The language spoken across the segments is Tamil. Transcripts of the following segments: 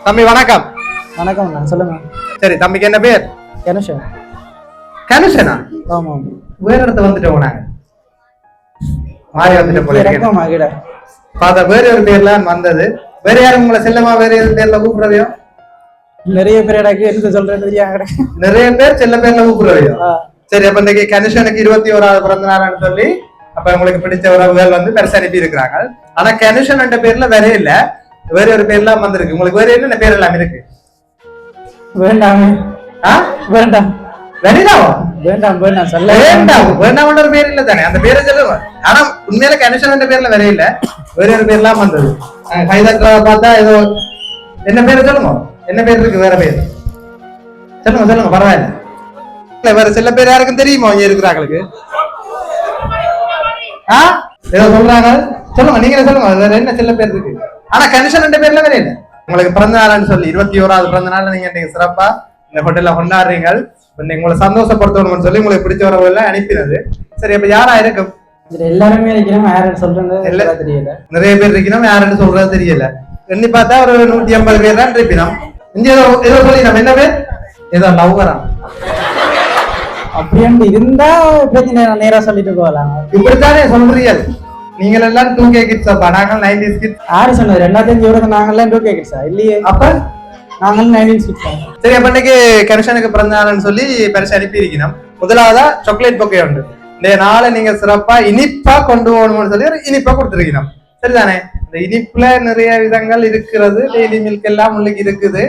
தம்பி வணக்கம். வணக்கம், சொல்லுங்க. சரி, தம்பிக்கு என்ன பேர்? கணேசன். கணேசனா? ஆமா. வேற இடத்துல வந்துட்டோம் நாங்க. மாறி வந்துட்டு போல. பார்த்தா வேற ஒரு பேர்ல வந்தது. வேற யாரும் உங்களை செல்லமா வேற பேர்ல கூப்பிடுறதையோ? நிறைய பேர் எனக்கு என்ன சொல்றது தெரியாது. நிறைய பேர் செல்ல பேர்ல கூப்பிடுறதையோ? சரி, அப்ப இன்னைக்கு கணேசனுக்கு 21வது பிறந்த நாள்னு சொல்லி அப்ப உங்களுக்கு பிடிச்ச உறவுகள் வந்து பெருசா அனுப்பி இருக்கிறாங்க. ஆனா கணேசன் என்ற பேர்ல வேற இல்ல, வேற ஒரு பேர் எல்லாம் வந்திருக்கு. உங்களுக்கு வேற என்ன பேர் எல்லாம் இருக்கு? வேண்டாம் வேண்டாம் வேண்டாம் வேண்டாம் வேண்டாம் சொல்ல வேண்டாம் வேண்டாம் ஒரு பேர் இல்ல தானே, அந்த பேரை சொல்லுங்க. ஆனா உண்மையில கணேசன் என்ற பேர்ல வேற இல்ல, வேற ஒரு பேர் எல்லாம் வந்தது. பார்த்தா ஏதோ என்ன பேரு சொல்லுங்க, என்ன பேர் இருக்கு? வேற பேர் சொல்லுங்க சொல்லுங்க, பரவாயில்ல. வேற சில பேர் யாருக்கும் தெரியுமா இங்க இருக்கிறாங்களுக்கு? ஏதோ சொல்றாங்க, சொல்லுங்க, நீங்களே சொல்லுங்க. வேற என்ன சில பேர் இருக்கு? ஆனா கணேசன் ரெண்டு பேர்ல வேற இல்ல. உங்களுக்கு பிறந்த நாள்னு சொல்லி 21வது பிறந்த நாள் நீங்க சிறப்பா இந்த ஹோட்டல்ல கொண்டாடுறீங்க. உங்களை சந்தோஷப்படுத்தணும்னு சொல்லி உங்களுக்கு பிடிச்ச உறவு எல்லாம் அனுப்பினது. சரி, அப்ப யாரா இருக்கும்? எல்லாருமே இருக்கணும், யாரும் சொல்றது தெரியல. நிறைய பேர் இருக்கணும், யாருன்னு சொல்றது தெரியல. எண்ணி பார்த்தா ஒரு 150 பேர் தான் இருப்பினோம். இங்க ஏதோ சொல்லி நம்ம என்ன பேர் ஏதோ லவ்வரா அப்படின்னு இருந்தா பிரச்சனை நேரா சொல்லிட்டு போகலாம். இப்படித்தானே சொல்றீங்க. நீங்க எல்லாம் 2K கிட்ஸ் அப்பா, நாங்க 90s கிட்ஸ். யாரு சொன்னது? 2005 நாங்க எல்லாம் 2K கிட்ஸா? இல்லையே. அப்ப நாங்க 90s கிட்ஸ். சரி, அப்ப இன்னைக்கு கணேசனுக்கு பிறந்த நாள்னு சொல்லி பரிசு அனுப்பி இருக்கணும். முதலாவதா சாக்லேட் பொக்கே உண்டு. இந்த நாளை நீங்க சிறப்பா இனிப்பா கொண்டு போகணும்னு சொல்லி ஒரு இனிப்பா கொடுத்துருக்கணும். சரிதானே? இந்த இனிப்புல நிறைய விதங்கள் இருக்கிறது. டெய்லி மில்க் எல்லாம் உள்ளுக்கு இருக்குது.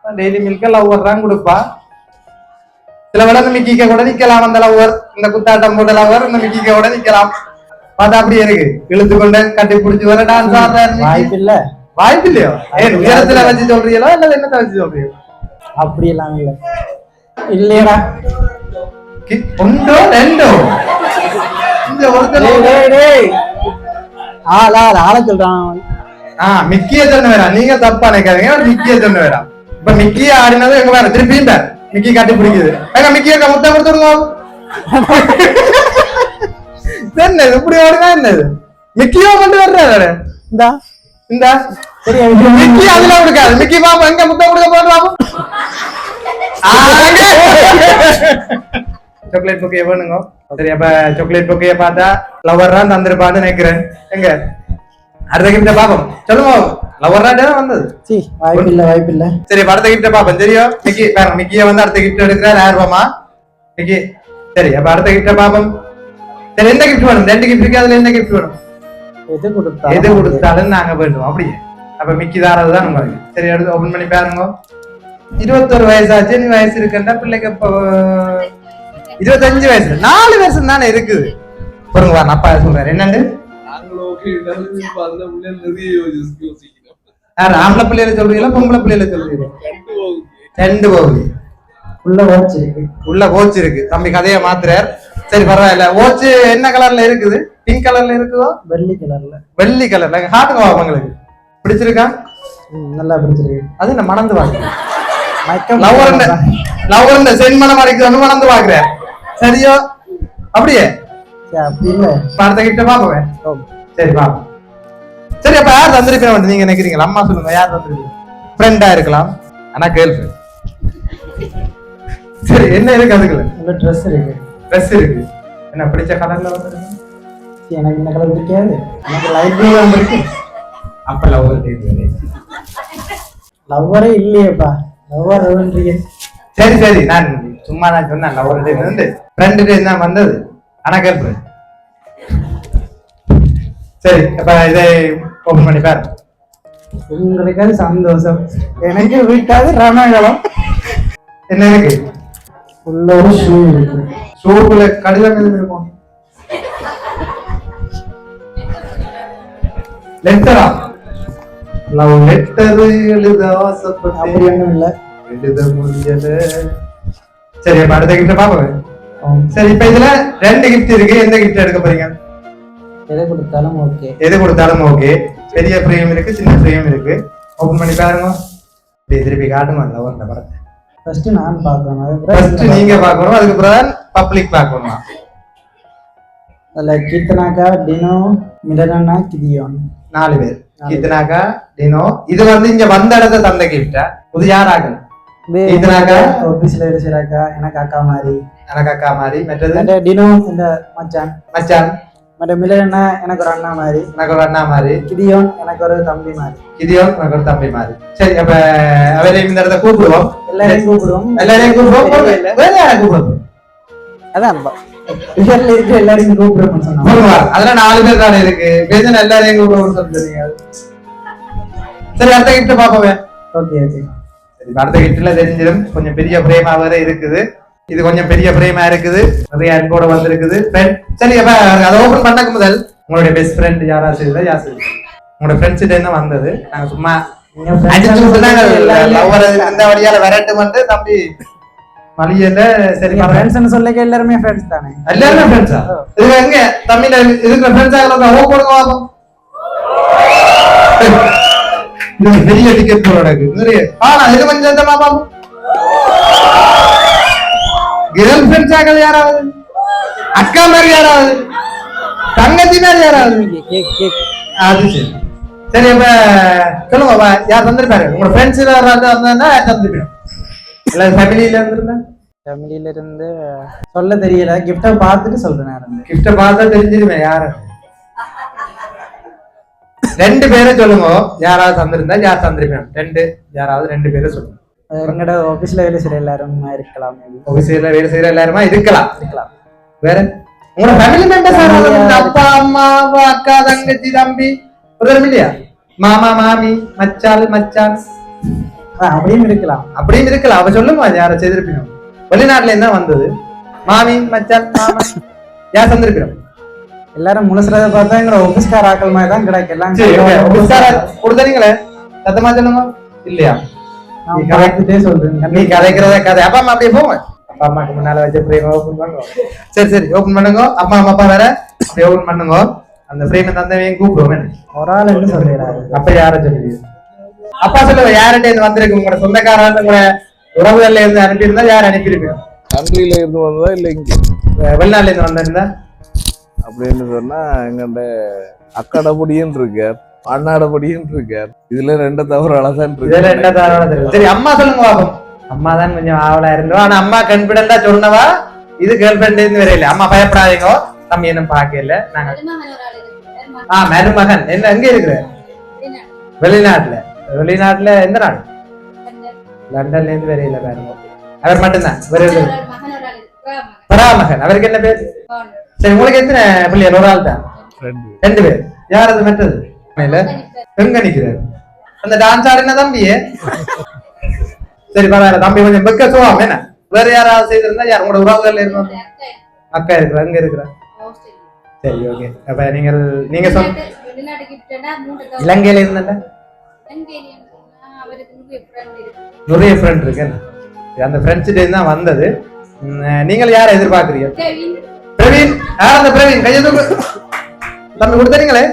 டெய்லி மில்க் லவ்வர் தான் கொடுப்பா. சில வேலை இந்த மிக்கிக்க கூட நிக்கலாம். அந்த லவ்வர், இந்த குத்தாட்டம் போட்ட லவ்வர் இந்த மிக்கிக்க கூட நிக்கலாம். பார்த்தா அப்படி இருக்கு, இழுத்து கொண்டு கட்டி பிடிச்சி வர டான்ஸ் ஆடுறாரு. வாய்ப்பு இல்ல. வாய்ப்பு இல்லையோ? ஏன் உயரத்துல வச்சு சொல்றீங்களோ இல்ல என்னத்தை வச்சு சொல்றீங்க? அப்படி எல்லாம் இல்ல. இல்லையடா, ஒன்றோ ரெண்டோ ஆள சொல்றான். மிக்கிய சொன்ன வேறா, நீங்க தப்பா நினைக்காதீங்க. மிக்கிய சொன்ன வேறா. இப்ப மிக்கிய ஆடினது எங்க வேற திருப்பியும் பேர் மிக்கி காட்டி பிடிக்குது. எங்க மிக்கிய முத்த கொடுத்துருங்க. என்னது இப்படி ஓடுதா? என்னது மிக்கியோ கொண்டு வர்றாரு? இந்தா இந்தா சரி, மிக்கி அதுல கொடுக்காது. மிக்கி பாப்பா எங்க முத்த கொடுக்க போடுறாப்போ சாக்லேட் பொக்கையை வேணுங்க. சரி அப்ப சாக்லேட் பொக்கையை பார்த்தா லவர் தான் தந்திருப்பான்னு நினைக்கிறேன். எங்க அடுத்த கிஃப்ட பாப்போம். சொல்லுங்க லவர் தான் வந்தது. வாய்ப்பில்லை. சரி அடுத்த கிஃப்ட பாப்போம். தெரியும் மிக்கி பாருங்க, மிக்கிய வந்து அடுத்த கிஃப்ட் எடுக்கிறார் 1000 ரூபாமா மிக்கி. சரி அப்ப அடுத்த கிஃப்ட பாப்போம். சரி என்ன கிஃப்ட் வேணும்? 2 கிஃப்ட் இருக்கு, அதுல என்ன கிஃப்ட் வேணும்? எது கொடுத்தாலும் நாங்க வேண்டுவோம். அப்படியே அப்ப மிக்கி தாரதுதான் உங்களுக்கு. சரி அடுத்து ஓபன் பண்ணி பாருங்க. 21 வயசாச்சு. நீ வயசு இருக்குன்னா பிள்ளைக்கு இப்போ 25 வயசு 4 வருஷம் தானே இருக்குது. பாருங்க வா அப்பா சொல்றாரு என்னண்டு ஆம்பளை பிள்ளையில சொல்றீங்களா பொம்பளை பிள்ளையில சொல்றீங்களா? 2 போகுது. உள்ள வாட்ச் இருக்கு. தம்பி கதையை மாத்துறார். சரி பரவாயில்ல. வாட்ச் என்ன கலர்ல இருக்குது? பிங்க் கலர்ல இருக்குதோ? வெள்ளி கலர்ல. ஹாட்டுங்க உங்களுக்கு பிடிச்சிருக்கா? நல்லா பிடிச்சிருக்கு. அது என்ன மணந்து வாங்க லவர் சென்மனம் அடிக்கிறது மணந்து பாக்குறேன். சரியோ? அப்படியே அடுத்த கிட்ட பாப்பேன். சரி பாப்போம். சரி அப்ப யார் தந்திருப்பேன் நீங்க நினைக்கிறீங்களா? அம்மா சொல்லுங்க யார் தந்திருப்பீங்க? ஃப்ரெண்டா இருக்கலாம், ஆனா கேர்ள் ஃப்ரெண்ட். சரி என்ன இருக்கு அதுக்குள்ள? ட்ரெஸ் இருக்கு. என்ன பிடிச்ச கலர்ல வந்து? எனக்கு இந்த கலர் பிடிக்காது. எனக்கு லைட் ப்ளூ தான் இருக்கு. அப்ப லவ்வரே இல்லையேப்பா. சரி சரி நான் சும்மா நான் சொன்னேன் லவர் இருந்து ஃப்ரெண்டு தான் வந்தது, ஆனா கேர்ள் ஃப்ரெண்ட். சரி அப்ப இதை ஓபன் பண்ணி பாரு. உங்களுக்கு சந்தோஷம், எனக்கு வீட்டாது ரணகலம். என்ன இருக்கு? உள்ள ஒரு ஷூ இருக்கு. ஷூக்குள்ள கடிதம் எதுவும் இருக்கும்? லெட்டரா? லவ் லெட்டர் எழுத ஆசைப்பட்டு அப்படி ஒண்ணும் இல்ல, எழுத முடியல. சரி அப்ப அடுத்த கிஃப்ட் பாப்போம். சரி இப்ப இதுல 2 கிஃப்ட் இருக்கு. எந்த கிஃப்ட் எடுக்க போறீங்க? எது கொடுத்தாலும் ஓகே. எது கொடுத்தாலும் ஓகே. பெரிய ஃப்ரேம் இருக்கு, சின்ன ஃப்ரேம் இருக்கு. ஓபன் பண்ணி பாருங்க. திருப்பி காட்டுங்க அந்த ஒரு படத்தை. ஃபர்ஸ்ட் நான் பார்க்கணும். ஃபர்ஸ்ட் நீங்க பார்க்கணும், அதுக்கு அப்புறம் பப்ளிக் பார்க்கணும். அதுல கீர்த்தனாக்கா, டினோ, மிலனா, கிதியோன் 4 பேர். கீர்த்தனாக்கா, டினோ. இது வந்து இங்க வந்த இடத்த தந்த கிஃப்டா? இது யாராக? கீர்த்தனாக்கா ஆபீஸ்ல இருக்கிறாக்கா, எனக்கு அக்கா மாதிரி. எனக்கு அக்கா மாதிரி. மற்றது டினோ இந்த மச்சான். மற்ற மிலனா எனக்கு ஒரு அண்ணா மாதிரி. எனக்கு ஒரு அண்ணா மாதிரி. கிதியோன் எனக்கு ஒரு தம்பி மாதிரி. கிதியோன் எனக்கு ஒரு தம்பி மாதிரி. சரி அப்ப அவரையும் இந்த இடத்த கூப்பிடுவோம். எல்லாரையும் கூப்பிடுவோம். வேற யாரை கூப்பிடுவோம்? அதான் இயர்ல இருக்க எல்லாரையும் கூப்பிடுவோம் சொன்னாங்க. அதெல்லாம் 4 பேர் தானே இருக்கு. பேசுன எல்லாரையும் கூப்பிடுவோம் சொல்றீங்க. சரி அடுத்த கிஃப்ட் பாப்போமே. Okay okay. சரி அடுத்த கிஃப்ட்ல தெரிஞ்சிடும். கொஞ்சம் பெரிய பிரேமா வேற இருக்குது. இது கொஞ்சம் பெரிய பிரேமா இருக்குது. நிறைய அன்போட வந்திருக்குது. சரி அப்ப அதை ஓபன் பண்ணக்கு முதல் உங்களுடைய பெஸ்ட் ஃப்ரெண்ட் யாரா செய்யுதா? யார் செய்யுது? உங்களோட ஃப்ரெண்ட்ஸ் என்ன வந்தது? நாங்க சும்மா இந்த வழியால விரட்டு வந்து தம்பி மலியல. சரி ஃப்ரெண்ட்ஸ்னு சொல்லிக்க எல்லாருமே ஃப்ரெண்ட்ஸ் தானே? எல்லாருமே ஃப்ரெண்ட்ஸா? இது எங்க தமிழ்ல இதுக்கு ஃப்ரெண்ட்ஸ் ஆகலாம். ஓ போடுங்க பாப்போம். இது பெரிய டிக்கெட் போட இருக்கு. நிறைய இது கொஞ்சம் சத்தமா பாப்போம். கேர்ள் ஃப்ரெண்ட்ஸ் ஆகல யாராவது? அக்கா மாதிரி யாராவது? தங்கச்சி மாதிரி யாராவது? அது சரி. சரி அப்ப சொல்லுங்க யார் தந்திருப்பாரு? உங்களோட ஃப்ரெண்ட்ஸ் வந்தா யார் தந்திருப்பீங்க? எல்லாரும் ஃபேமிலியில இருந்திருந்தா? ஃபேமிலியில இருந்து சொல்ல தெரியல. கிஃப்ட பார்த்துட்டு சொல்றேன். கிஃப்ட பார்த்தா தெரிஞ்சிருமே யாரு. 2 பேரை சொல்லுங்க. யாராவது தந்திருந்தா யார் தந்திருப்பேன்? 2 யாராவது 2 பேரை சொல்லுங்க. எங்களோட ஆபீஸ்ல வேலை செய்யற எல்லாருமா இருக்கலாம். ஆபீஸ்ல வேலை செய்யற எல்லாருமா இருக்கலாம். வேற உங்களோட ஃபேமிலி மெம்பர்ஸ் அப்பா அம்மா அக்கா தங்கச்சி தம்பி ஒருத்தரும் இல்லையா? மாமா மாமி மச்சான் அப்படியும் இருக்கலாம். அப்படியும் இருக்கலாம். அவ சொல்லுங்க யாரை செய்திருப்பீங்க? வெளிநாட்டுல இருந்தா வந்தது. மாமி மச்சான் மாமா யார் தந்திருப்பீங்க? எல்லாரும் முழுசுறத பார்த்தா எங்களோட ஆபீஸ்கார ஆக்கள் மாதிரி தான் கிடைக்கும். எல்லாம் கொடுத்தீங்களே சத்தமா சொல்லுங்க. இல்லையா? நீ கதைக்கிட்டே சொல்றேன். நீ கதைக்கிறத கதை. அப்பா அம்மா அப்படியே போங்க. அப்பா அம்மாக்கு முன்னால வச்ச ஃப்ரேம் ஓபன் பண்ணுங்க. சரி ஓபன் பண்ணுங்க. அப்பா அப்பா வேற அப்படியே ஓபன் பண்ணுங்க. அந்த ஃப்ரேம் தந்தவன் கூப்பிடுவோம். ஒரு ஆள் என்ன சொல்றாரு? அப்ப யார சொல்லுவீங்க? அப்பா சொல்லுங்க. யார்கிட்ட இருந்து வந்திருக்கு? உங்களோட சொந்தக்காரன் உங்களோட உறவுகள்ல இருந்து அனுப்பியிருந்தா யார் அனுப்பியிருப்பீங்க? கண்ட்ரியில இருந்து வந்ததா இல்ல இங்க வெளிநாட்டுல இருந்து வந்திருந்தா? அப்படின்னு சொன்னா எங்கண்ட அக்காட பொடியும் இருக்கார், அண்ணாட பொடியும் இருக்கார். இதுல 2 தவறு அழகான் இருக்கு. சரி அம்மா சொல்லுங்க பாப்போம். அம்மா தான் கொஞ்சம் ஆவலா இருந்தோம். ஆனா அம்மா கான்பிடண்டா சொன்னவா இது கேர்ள் ஃபிரெண்ட் இருந்து வரையில அம்மா பயப்படாதீங்க தம்பி என்ன பாக்கல நாங்க மருமகன் என்ன எங்க இருக்கிற வெளிநாட்டுல எந்த நாடு லண்டன்ல இருந்து வரையில பாருங்க அவர் மட்டும்தான் பராமகன் அவருக்கு என்ன பேர் சரி உங்களுக்கு எத்தனை பிள்ளைகள் ஒரு ஆள் தான் 2 பேர் யார் அது மற்றது எங்க நிக்கிறாரு அந்த டான்ஸ் ஆடுன தம்பியே சரி பரவாயில்ல தம்பி கொஞ்சம் பெக்க சொல்லுவாங்க என்ன வேற யாராவது செய்திருந்தா யார் உங்களோட உறவுகள் இருக்கும் அக்கா இருக்கிறா எங்க இருக்கிறா சரி ஓகே அப்ப நீங்க சொன்ன இலங்கையில இருந்தல நிறைய ஃப்ரெண்ட் இருக்கு அந்த ஃப்ரெண்ட்ஸ் டே தான் வந்தது நீங்கள் யாரை எதிர்பார்க்கறீங்க பிரவீன் யார் அந்த பிரவீன் கையை தூக்கு தம்பி கொடுத்தீங்களே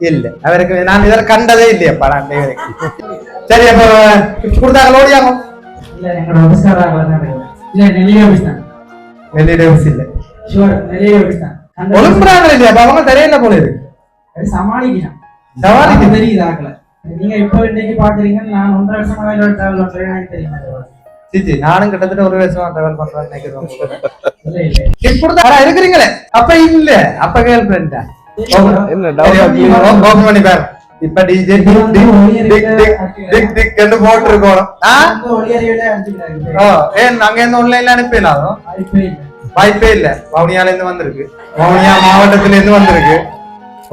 இல்ல அவருக்கு நான் இதெல்லாம் கண்டதே இல்லையப்பா நான் சரி அப்ப கொடுத்தாங்க ஓடியாங்க இல்ல எங்களோட ஆபீஸ்கார இல்ல நெல்லியா ஆபீஸ் தான் வெளியிட இல்ல ஷூர் நெல்லியா ஆபீஸ் தான் ஒழுங்குறாங்களே இல்லையா அவங்க தெரியல போல இருக்கு சமாளிக்க தெரியுது ஆக்கல நீங்க இப்ப இன்னைக்கு பாக்குறீங்க நான் 1.5 வருஷமா டிராவல் பண்றேன் எனக்கு தெரியும் சிச்சி நானும் கிட்டத்தட்ட 1 வருஷமா டிராவல் பண்றேன்னு நினைக்கிறேன் இருக்கிறீங்களே அப்ப இல்ல அப்ப கேர்ள் ஃபிரெண்ட் தான் ஓபன் பண்ணி பாரு இப்ப டிஜே டிக் டிக் என்று போட்டு இருக்கோம் ஏன் அங்க இருந்து ஆன்லைன்ல அனுப்பிடலாம் வாய்ப்பே இல்ல வவுனியால இருந்து வந்திருக்கு வவுனியா மாவட்டத்துல இருந்து வந்திருக்கு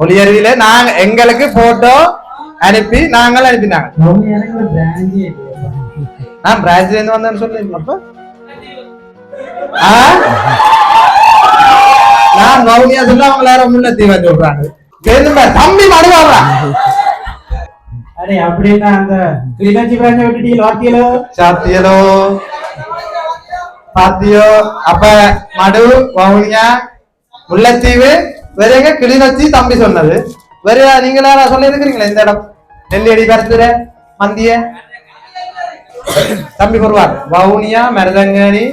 ஒளியறிவில நாங்க எங்களுக்கு போட்டோ அனுப்பி நாங்கள் அனுப்பினாங்க நான் பிரான்ச்ல இருந்து வந்தேன்னு சொல்லுங்க நான் வவுனியா சொல்ல அவங்க எல்லாரும் முன்ன தீவா சொல்றாங்க தம்பி மடுவாங்க அடே அப்படின்னா அந்த கிளிநொச்சி பிரான்ச் விட்டுட்டீங்க வாத்தியலோ சாத்தியலோ பாத்தியோ அப்ப மடு வவுனியா முல்லைத்தீவு வேற எங்க கிளிநொச்சி தம்பி சொன்னது வேற நீங்களா சொல்லி இருக்கிறீங்களா இந்த இடம் நெல்லியடி பரத்துற மந்திய தம்பி வருவார் வவுனியா மருதங்கனி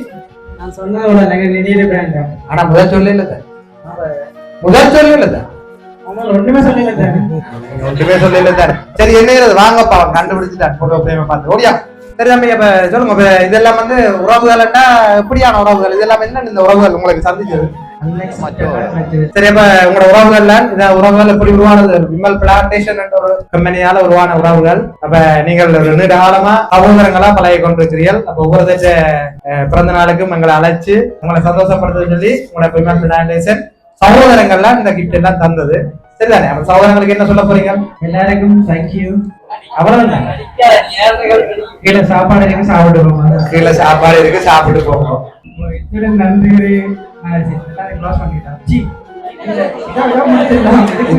நான் சொன்னதோட நெல்லியடி பிரான்ச் ஆனா முதல் சொல்லல ஒண்ணுமே சொல்லல சரி என்ன வாங்கப்பா கண்டுபிடிச்சுட்டான் போட்டோ பிரேம பார்த்து ஓடியா சரி தம்பி அப்ப சொல்லுங்க இதெல்லாம் வந்து உறவுகள்னா எப்படியான உறவுகள் இதெல்லாம் என்ன இந்த உறவுகள் உங்களுக்கு சந்திச்சது சரி அப்ப உங்களோட உறவுகள்ல இந்த உறவுகள் எப்படி உருவானது விமல் பிளான்டேஷன் என்ற ஒரு கம்பெனியால உருவான உறவுகள் அப்ப நீங்கள் நீண்ட காலமா சகோதரங்களா பழகி கொண்டிருக்கிறீர்கள் அப்ப ஒவ்வொரு பிறந்த நாளுக்கும் எங்களை அழைச்சு உங்களை சந்தோஷப்படுத்த சொல்லி உங்களோட விமல் பிளான்டேஷன் சகோதரங்கள்லாம் இந்த கிஃப்ட் எல்லாம் தந்தது சரிதானே அப்ப சகோதரங்களுக்கு என்ன சொல்ல போறீங்க எல்லாருக்கும் தேங்க்யூ அவ்வளவுதான் கீழே சாப்பாடு இருக்கு சாப்பிட்டு போவோம் கீழே சாப்பாடு இருக்கு சாப்பிட்டு போவோம் நன்றி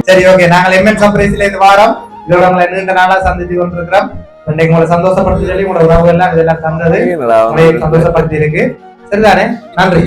சரி ஓகே நாங்கள் எம்என் சர்ப்ரைஸ்ல இருந்து வாரம் இதோட உங்களை நீண்ட நாளா சந்திச்சு கொண்டிருக்கிறோம் இன்னைக்கு உங்களை சந்தோஷப்படுத்தி சொல்லி உங்களோட உறவு எல்லாம் இதெல்லாம் தந்தது உங்களை சந்தோஷப்படுத்தி இருக்கு சரிதானே நன்றி